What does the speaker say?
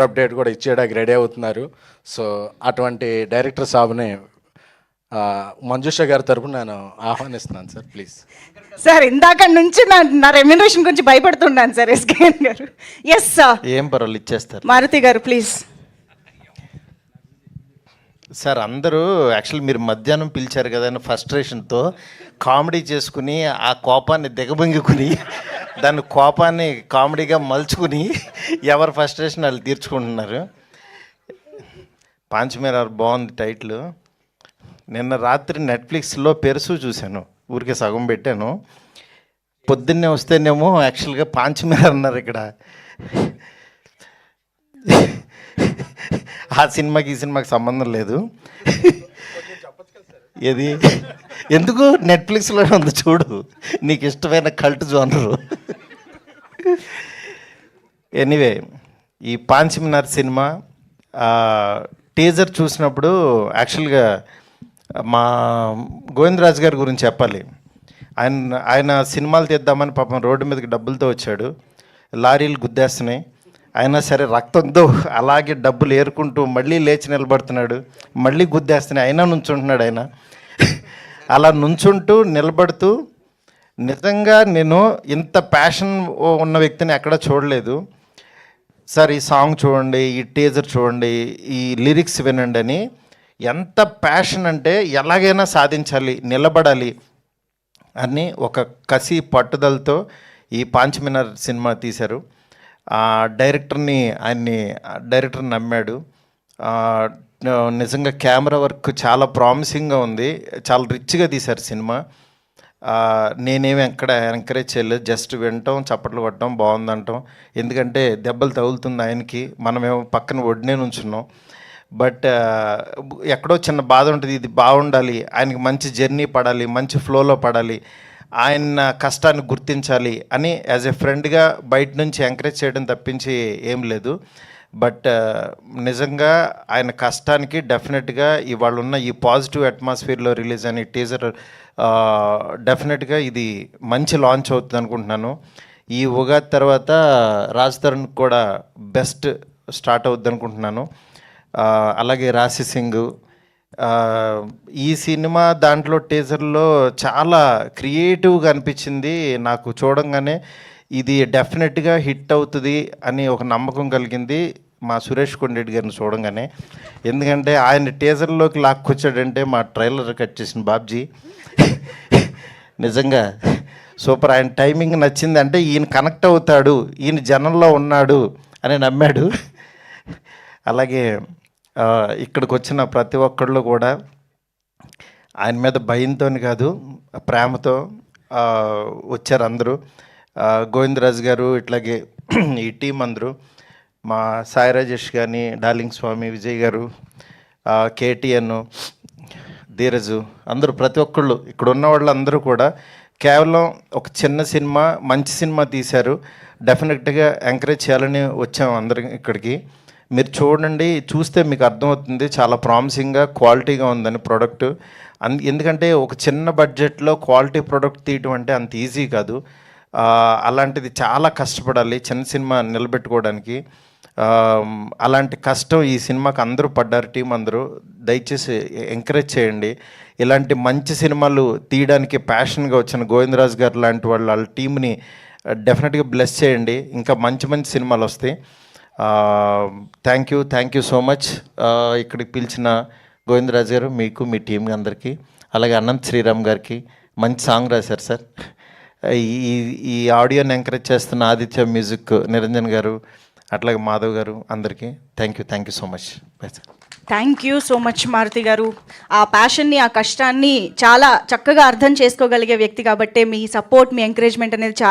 Update కూడా ఇచ్చేయడానికి ready అవుతున్నారు. So అటువంటి డైరెక్టర్ సాబ్ని మంజుష గారి తరపున నేను ఆహ్వానిస్తున్నాను సార్, ప్లీజ్. సార్ ఇందాక నుంచి నా రెమ్యునరేషన్ గురించి భయపడుతున్నాను సార్ ఎస్కేఎన్ గారు. ఎస్ సార్, ఏం పర్వాలేదు ఇచ్చేస్తారు. మారుతి గారు ప్లీజ్. సార్ అందరూ యాక్చువల్లీ మీరు మధ్యాహ్నం పిలిచారు కదా అని ఫ్రస్ట్రేషన్తో కామెడీ చేసుకుని ఆ కోపాన్ని దిగబొంగుకుని దాన్ని కోపాన్ని కామెడీగా మలుచుకుని ఎవరు ఫ్రస్ట్రేషన్ వాళ్ళు తీర్చుకుంటున్నారు. పాంచమేరారు బాగుంది టైటిల్. నిన్న రాత్రి నెట్ఫ్లిక్స్లో పెరుసు చూశాను, ఊరికే సగం పెట్టాను. పొద్దున్నే వస్తేనేమో యాక్చువల్గా పాంచమేర అన్నారు ఇక్కడ. ఆ సినిమాకి ఈ సినిమాకి సంబంధం లేదు. ఏది ఎందుకు నెట్ఫ్లిక్స్లో ఉంది చూడు, నీకు ఇష్టమైన కల్ట్ జోనరు. ఎనీవే ఈ పాంచమేర సినిమా టీజర్ చూసినప్పుడు యాక్చువల్గా మా గోవిందరాజు గారి గురించి చెప్పాలి. ఆయన సినిమాలు తీద్దామని పాపం రోడ్డు మీదకి డబ్బులతో వచ్చాడు, లారీలు గుద్దేస్తున్నాయి, అయినా సరే రక్తంతో అలాగే డబ్బులు ఏరుకుంటూ మళ్ళీ లేచి నిలబడుతున్నాడు, మళ్ళీ గుద్దేస్తున్నాయి, అయినా నుంచుంటున్నాడు ఆయన. అలా నుంచుంటూ నిలబడుతూ నిజంగా నేను ఇంత ప్యాషన్ ఉన్న వ్యక్తిని ఎక్కడా చూడలేదు సార్. ఈ సాంగ్ చూడండి, ఈ టీజర్ చూడండి, ఈ లిరిక్స్ వినండి అని ఎంత ప్యాషన్ అంటే ఎలాగైనా సాధించాలి, నిలబడాలి అని ఒక కసి పట్టుదలతో ఈ పాంచమేర సినిమా తీశారు. డైరెక్టర్ నమ్మాడు. నిజంగా కెమెరా వర్క్ చాలా ప్రామిసింగ్గా ఉంది, చాలా రిచ్గా తీశారు సినిమా. నేనేమి ఎక్కడ ఎంకరేజ్ చేయలేదు, జస్ట్ వినటం, చప్పట్లు కొట్టడం, బాగుందంటాం. ఎందుకంటే దెబ్బలు తగులుతుంది ఆయనకి, మనమేమో పక్కన ఒడినే నుంచున్నాం. బట్ ఎక్కడో చిన్న బాధ ఉంటుంది, ఇది బాగుండాలి, ఆయనకి మంచి జర్నీ పడాలి, మంచి ఫ్లోలో పడాలి, ఆయన కష్టాన్ని గుర్తించాలి అని యాజ్ ఎ ఫ్రెండ్గా బయట నుంచి ఎంకరేజ్ చేయడం తప్పించి ఏం లేదు. బట్ నిజంగా ఆయన కష్టానికి డెఫినెట్గా ఇవాళ ఉన్న ఈ పాజిటివ్ అట్మాస్ఫియర్లో రిలీజ్ అని టీజర్ డెఫినెట్గా ఇది మంచి లాంచ్ అవుతుంది అనుకుంటున్నాను. ఈ ఉగాది తర్వాత రాజ్ తరుణ్ కూడా బెస్ట్ స్టార్ట్ అవుద్ది అనుకుంటున్నాను. అలాగే రాశి సింగ్ ఈ సినిమా దాంట్లో టీజర్లో చాలా క్రియేటివ్గా అనిపించింది నాకు. చూడంగానే ఇది డెఫినెట్గా హిట్ అవుతుంది అని ఒక నమ్మకం కలిగింది మా సురేష్ కొండరెడ్డి గారిని చూడంగానే. ఎందుకంటే ఆయన టీజర్లోకి లాక్కొచ్చాడంటే మా ట్రైలర్ కట్ చేసిన బాబ్జీ నిజంగా సూపర్. ఆయన టైమింగ్ నచ్చింది, అంటే ఈయన కనెక్ట్ అవుతాడు, ఈయన జనంలో ఉన్నాడు అని నమ్మాడు. అలాగే ఇక్కడికి వచ్చిన ప్రతి ఒక్కళ్ళు కూడా ఆయన మీద భయంతో కాదు ప్రేమతో వచ్చారు అందరూ. గోవిందరాజు గారు, ఇట్లాగే ఈ టీం అందరూ, మా సాయి రాజేష్ కానీ, డార్లింగ్ స్వామి, విజయ్ గారు, కేటీఎన్, ధీరజు, అందరూ ప్రతి ఒక్కళ్ళు ఇక్కడ ఉన్న వాళ్ళు అందరూ కూడా కేవలం ఒక చిన్న సినిమా, మంచి సినిమా తీశారు. డెఫినెట్గా ఎంకరేజ్ చేయాలని వచ్చాము అందరం ఇక్కడికి. మీరు చూడండి, చూస్తే మీకు అర్థమవుతుంది చాలా ప్రామిసింగ్గా, క్వాలిటీగా ఉందని ప్రోడక్ట్. ఎందుకంటే ఒక చిన్న బడ్జెట్లో క్వాలిటీ ప్రోడక్ట్ తీయటం అంటే అంత ఈజీ కాదు. అలాంటిది చాలా కష్టపడాలి చిన్న సినిమా నిలబెట్టుకోవడానికి. అలాంటి కష్టం ఈ సినిమాకి అందరూ పడ్డారు, టీం అందరూ. దయచేసి ఎంకరేజ్ చేయండి. ఇలాంటి మంచి సినిమాలు తీయడానికి ప్యాషన్గా వచ్చిన గోవిందరాజు గారు లాంటి వాళ్ళ టీంని డెఫినెట్గా బ్లెస్ చేయండి. ఇంకా మంచి మంచి సినిమాలు వస్తాయి. Thank you so much. ఇక్కడికి పిలిచిన గోవిందరాజు గారు, మీకు, మీ టీం అందరికీ, అలాగే అనంత్ శ్రీరామ్ గారికి మంచి సాంగ్ రాశారు సార్. ఈ ఆడియోని ఎంకరేజ్ చేస్తున్న ఆదిత్య మ్యూజిక్ నిరంజన్ గారు, అట్లాగే మాధవ్ గారు, అందరికీ thank you so much. Thank you so much Maruti గారు. ఆ ప్యాషన్ని, ఆ కష్టాన్ని చాలా చక్కగా అర్థం చేసుకోగలిగే వ్యక్తి కాబట్టి మీ సపోర్ట్, మీ ఎంకరేజ్మెంట్ అనేది చాలా